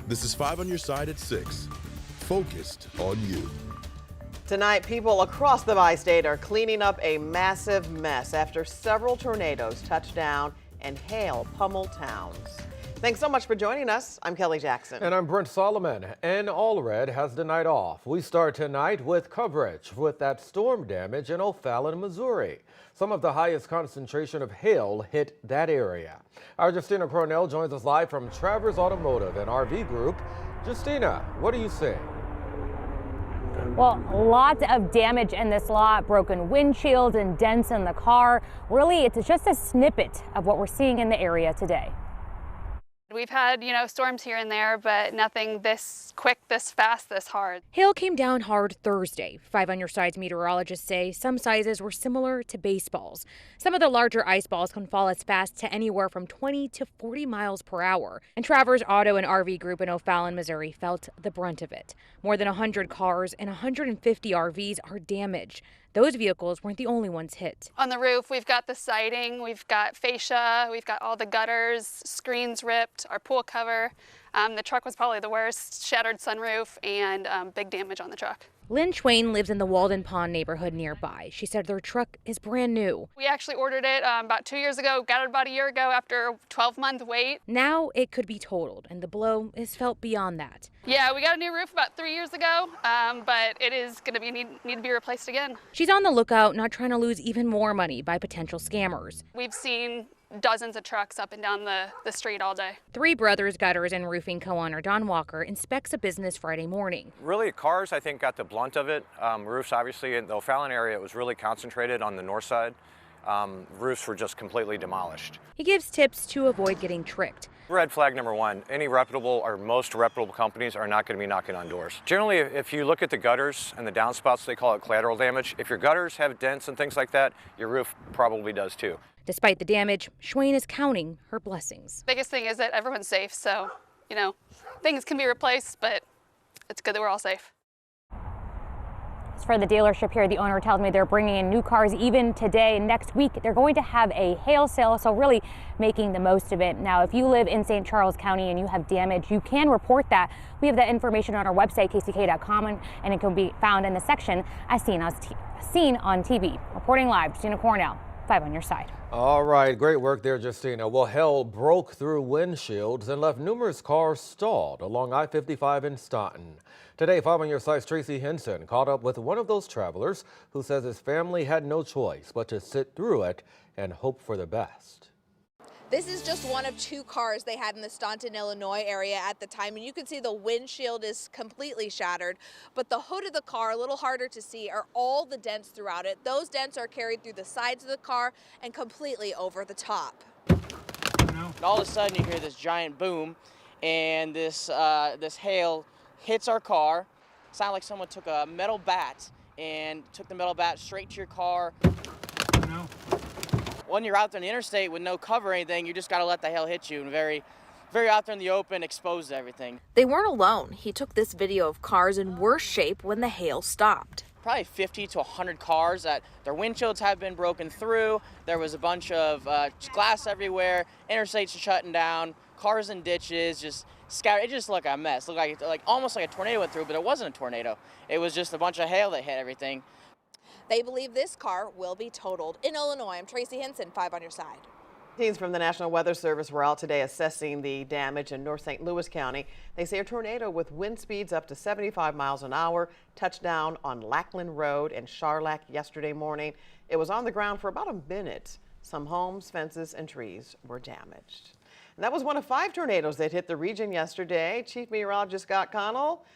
This is 5 on your side at 6. Focused on you. Tonight, people across the bi-state are cleaning up a massive mess after several tornadoes touched down and hail pummeled towns. Thanks so much for joining us. I'm Kelly Jackson. And I'm Brent Solomon. And Allred has the night off. We start tonight with coverage with that storm damage in O'Fallon, Missouri. Some of the highest concentration of hail hit that area. Our Justina Cornell joins us live from Travers Automotive and RV Group. Justina, what are you seeing? Well, lots of damage in this lot, broken windshields and dents in the car. Really, it's just a snippet of what we're seeing in the area today. We've had, storms here and there, but nothing this quick, this fast, this hard. Hail came down hard Thursday. 5 on your side's meteorologists say some sizes were similar to baseballs. Some of the larger ice balls can fall as fast to anywhere from 20 to 40 miles per hour. And Travers Auto and RV Group in O'Fallon, Missouri felt the brunt of it. More than 100 cars and 150 RVs are damaged. Those vehicles weren't the only ones hit. On the roof, we've got the siding, we've got fascia, we've got all the gutters, screens ripped, our pool cover. The truck was probably the worst, shattered sunroof and big damage on the truck. Lynn Schwain lives in the Walden Pond neighborhood nearby. She said their truck is brand new. We actually ordered it about 2 years ago, got it about a year ago after a 12-month wait. Now it could be totaled, and the blow is felt beyond that. Yeah, we got a new roof about 3 years ago, but it is going to need to be replaced again. She's on the lookout, not trying to lose even more money by potential scammers. We've seen dozens of trucks up and down the street all day. Three Brothers Gutters and Roofing co-owner Don Walker inspects a business Friday morning. Really, cars, I think, got the blunt of it. Roofs, obviously, in the O'Fallon area, it was really concentrated on the north side. Roofs were just completely demolished. He gives tips to avoid getting tricked. Red flag number one, any reputable or most reputable companies are not going to be knocking on doors. Generally, if you look at the gutters and the downspouts, they call it collateral damage. If your gutters have dents and things like that, your roof probably does too. Despite the damage, Schwain is counting her blessings. Biggest thing is that everyone's safe, so, things can be replaced, but it's good that we're all safe. As for the dealership here, the owner tells me they're bringing in new cars even today. Next week, they're going to have a hail sale, so really making the most of it. Now, if you live in St. Charles County and you have damage, you can report that. We have that information on our website, kck.com, and it can be found in the section as seen on TV. Reporting live, Justina Cornell, 5 on your side. All right, great work there, Justina. Well, hail broke through windshields and left numerous cars stalled along I-55 in Staunton. Today, 5 on your side's Tracy Henson caught up with one of those travelers who says his family had no choice but to sit through it and hope for the best. This is just one of 2 cars they had in the Staunton, Illinois area at the time, and you can see the windshield is completely shattered, but the hood of the car, a little harder to see, are all the dents throughout it. Those dents are carried through the sides of the car and completely over the top. And all of a sudden you hear this giant boom, and this hail hits our car. It sounded like someone took a metal bat and took the metal bat straight to your car. When you're out there on the interstate with no cover or anything, you just got to let the hail hit you, and very out there in the open, exposed to everything. They weren't alone. He took this video of cars in worse shape when the hail stopped. Probably 50 to 100 cars that their windshields have been broken through. There was a bunch of glass everywhere. Interstates are shutting down. Cars in ditches, just scattered. It just looked like a mess. It looked like almost like a tornado went through, but it wasn't a tornado. It was just a bunch of hail that hit everything. They believe this car will be totaled. In Illinois, I'm Tracy Henson, 5 on your side. Teams from the National Weather Service were out today assessing the damage in North St. Louis County. They say a tornado with wind speeds up to 75 miles an hour touched down on Lackland Road in Charlotte yesterday morning. It was on the ground for about a minute. Some homes, fences, and trees were damaged. And that was one of 5 tornadoes that hit the region yesterday. Chief Meteorologist Scott Connell.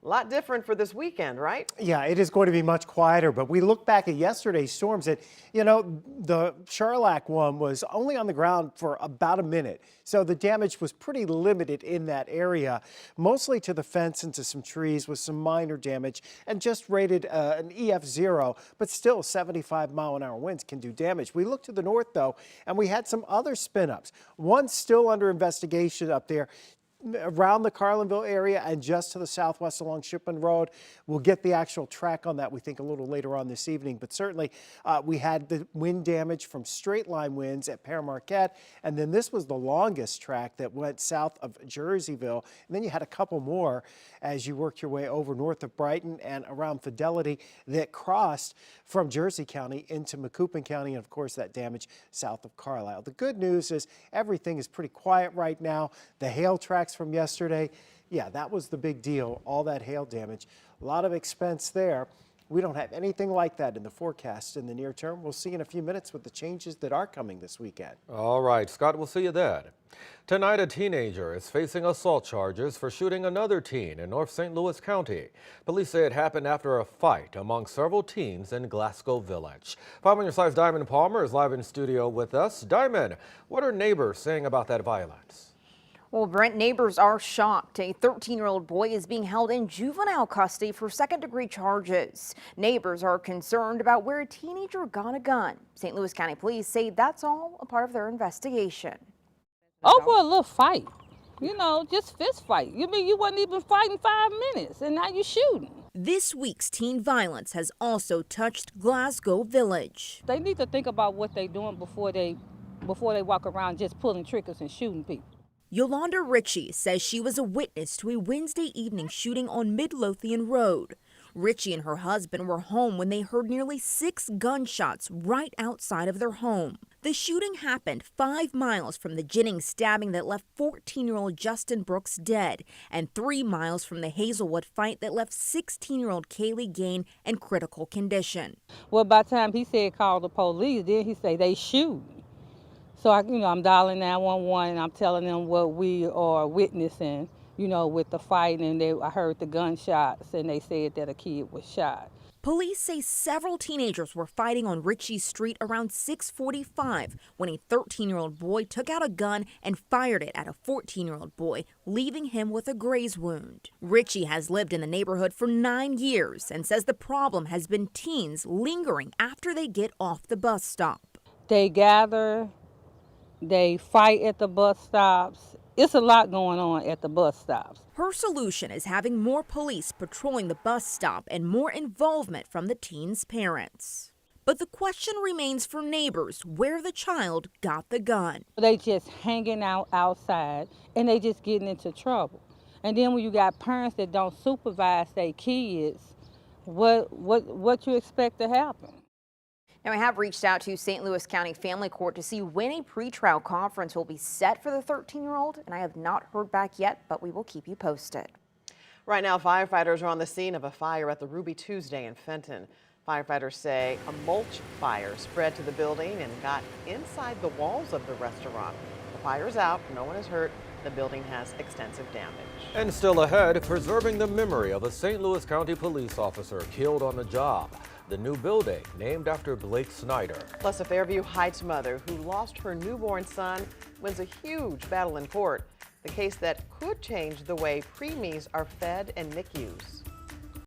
A lot different for this weekend, right? Yeah, it is going to be much quieter, but we look back at yesterday's storms that, the Charlotte one was only on the ground for about a minute. So the damage was pretty limited in that area, mostly to the fence and to some trees with some minor damage, and just rated an EF0, but still 75-mile-an-hour winds can do damage. We looked to the north, though, and we had some other spin-ups. One still under investigation up there. around the Carlinville area and just to the southwest along Shipman Road. We'll get the actual track on that, we think, a little later on this evening. But certainly we had the wind damage from straight line winds at Pere Marquette. And then this was the longest track that went south of Jerseyville. And then you had a couple more as you worked your way over north of Brighton and around Fidelity that crossed from Jersey County into Macoupin County. And of course, that damage south of Carlisle. The good news is everything is pretty quiet right now. The hail tracks from yesterday, yeah, that was the big deal, all that hail damage. A lot of expense there. We don't have anything like that in the forecast in the near term. We'll see in a few minutes with the changes that are coming this weekend. All right, Scott, we'll see you then. Tonight, a teenager is facing assault charges for shooting another teen in North St. Louis County. Police say it happened after a fight among several teens in Glasgow Village. 5 on your side's Diamond Palmer is live in studio with us. Diamond, what are neighbors saying about that violence? Well, Brent, neighbors are shocked. A 13-year-old boy is being held in juvenile custody for second-degree charges. Neighbors are concerned about where a teenager got a gun. St. Louis County Police say that's all a part of their investigation. Over a little fight, you know, just fist fight. You mean you wasn't even fighting 5 minutes and now you shooting. This week's teen violence has also touched Glasgow Village. They need to think about what they're doing before they walk around just pulling triggers and shooting people. Yolanda Ritchie says she was a witness to a Wednesday evening shooting on Midlothian Road. Ritchie and her husband were home when they heard nearly 6 gunshots right outside of their home. The shooting happened 5 miles from the Jennings stabbing that left 14-year-old Justin Brooks dead, and 3 miles from the Hazelwood fight that left 16-year-old Kaylee Gain in critical condition. Well, by the time he said call the police, then he said they shoot. So, I'm dialing 911 and I'm telling them what we are witnessing, with the fight. And I heard the gunshots and they said that a kid was shot. Police say several teenagers were fighting on Ritchie Street around 6:45 when a 13-year-old boy took out a gun and fired it at a 14-year-old boy, leaving him with a graze wound. Ritchie has lived in the neighborhood for 9 years and says the problem has been teens lingering after they get off the bus stop. They gather. They fight at the bus stops. It's a lot going on at the bus stops. Her solution is having more police patrolling the bus stop and more involvement from the teens' parents. But the question remains for neighbors where the child got the gun. They just hanging out outside and they just getting into trouble. And then when you got parents that don't supervise their kids, what you expect to happen? Now, I have reached out to St. Louis County Family Court to see when a pretrial conference will be set for the 13-year-old, and I have not heard back yet, but we will keep you posted. Right now, firefighters are on the scene of a fire at the Ruby Tuesday in Fenton. Firefighters say a mulch fire spread to the building and got inside the walls of the restaurant. The fire is out, no one is hurt. The building has extensive damage. And still ahead, preserving the memory of a St. Louis County police officer killed on the job. The new building named after Blake Snyder. Plus, a Fairview Heights mother who lost her newborn son wins a huge battle in court. The case that could change the way preemies are fed in NICUs.